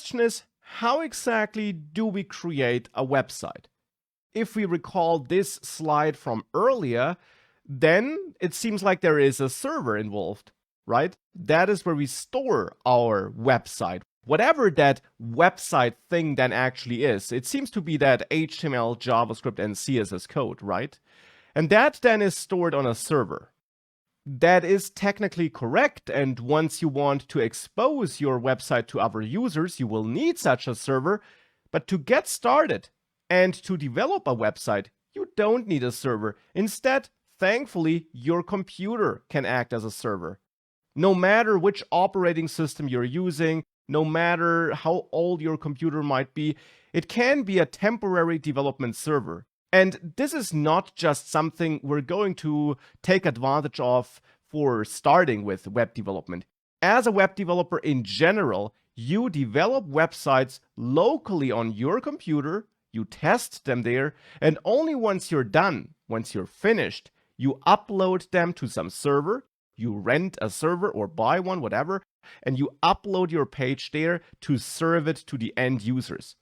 question is, how exactly do we create a website? If we recall this slide from earlier, then it seems like there is a server involved, right? That is where we store our website. Whatever that website thing then actually is, it seems to be that HTML, JavaScript, and CSS code, right? And that then is stored on a server. That is technically correct, and once you want to expose your website to other users, you will need such a server. But to get started and to develop a website, you don't need a server. Instead, thankfully, your computer can act as a server. No matter which operating system you're using, no matter how old your computer might be, it can be a temporary development server. And this is not just something we're going to take advantage of for starting with web development. As a web developer in general, you develop websites locally on your computer, you test them there, and only once you're done, once you're finished, you upload them to some server, you rent a server or buy one, whatever, and you upload your page there to serve it to the end users.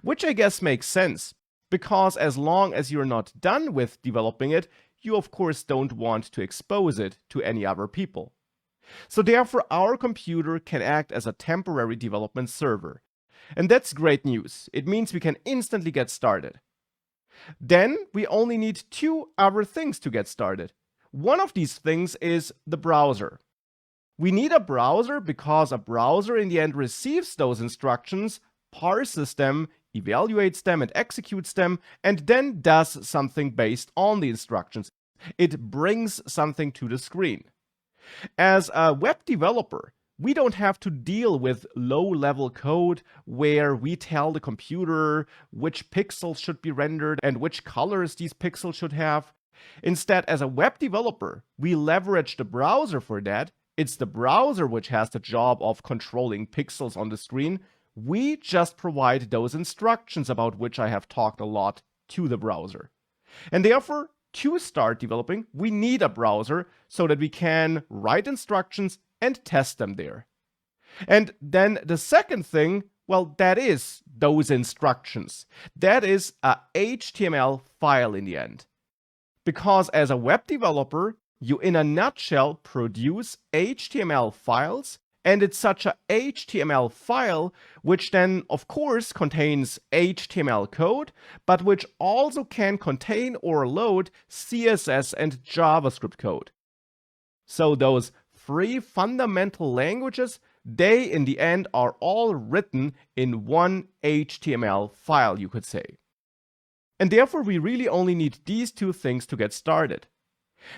Which I guess makes sense, because as long as you're not done with developing it, you of course don't want to expose it to any other people. So therefore, our computer can act as a temporary development server. And that's great news. It means we can instantly get started. Then we only need two other things to get started. One of these things is the browser. We need a browser because a browser in the end receives those instructions, parses them, evaluates them, and executes them, and then does something based on the instructions. It brings something to the screen. As a web developer, we don't have to deal with low-level code where we tell the computer which pixels should be rendered and which colors these pixels should have. Instead, as a web developer, we leverage the browser for that. It's the browser which has the job of controlling pixels on the screen. We just provide those instructions about which I have talked a lot to the browser. And therefore, to start developing, we need a browser so that we can write instructions and test them there. And then the second thing, well, that is those instructions. That is a HTML file in the end. Because as a web developer, you in a nutshell produce HTML files, and it's such a HTML file which then of course contains HTML code, but which also can contain or load CSS and JavaScript code. So those three fundamental languages, they in the end are all written in one HTML file, you could say. And therefore we really only need these two things to get started.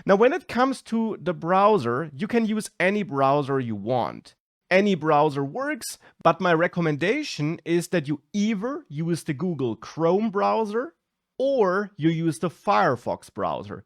Now when it comes to the browser, you can use any browser you want. Any browser works, but my recommendation is that you either use the Google Chrome browser or you use the Firefox browser.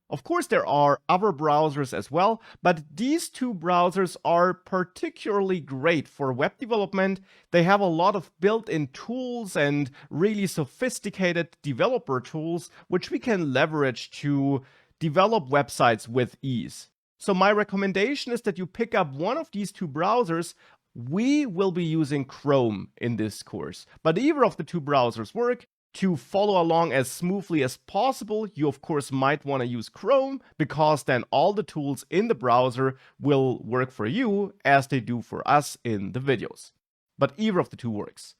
Of course, there are other browsers as well, but these two browsers are particularly great for web development. They have a lot of built-in tools and really sophisticated developer tools, which we can leverage to develop websites with ease. So my recommendation is that you pick up one of these two browsers. We will be using Chrome in this course, but either of the two browsers work. To follow along as smoothly as possible, you of course might want to use Chrome, because then all the tools in the browser will work for you as they do for us in the videos. But either of the two works.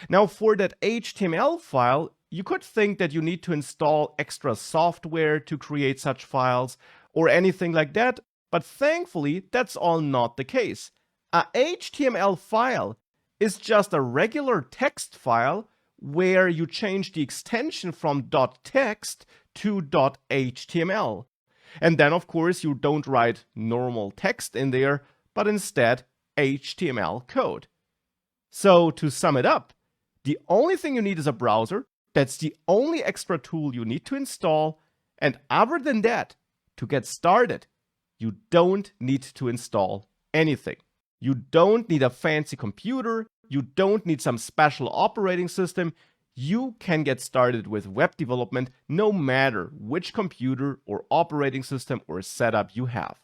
Now for that HTML file, you could think that you need to install extra software to create such files or anything like that, but thankfully that's all not the case. A HTML file is just a regular text file where you change the extension from .text to .html. And then of course you don't write normal text in there, but instead HTML code. So to sum it up, the only thing you need is a browser. That's the only extra tool you need to install. And other than that, to get started, you don't need to install anything. You don't need a fancy computer. You don't need some special operating system. You can get started with web development no matter which computer or operating system or setup you have.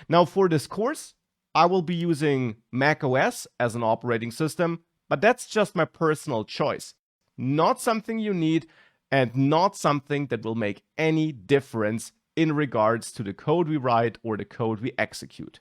Now for this course, I will be using macOS as an operating system, but that's just my personal choice. Not something you need and not something that will make any difference in regards to the code we write or the code we execute.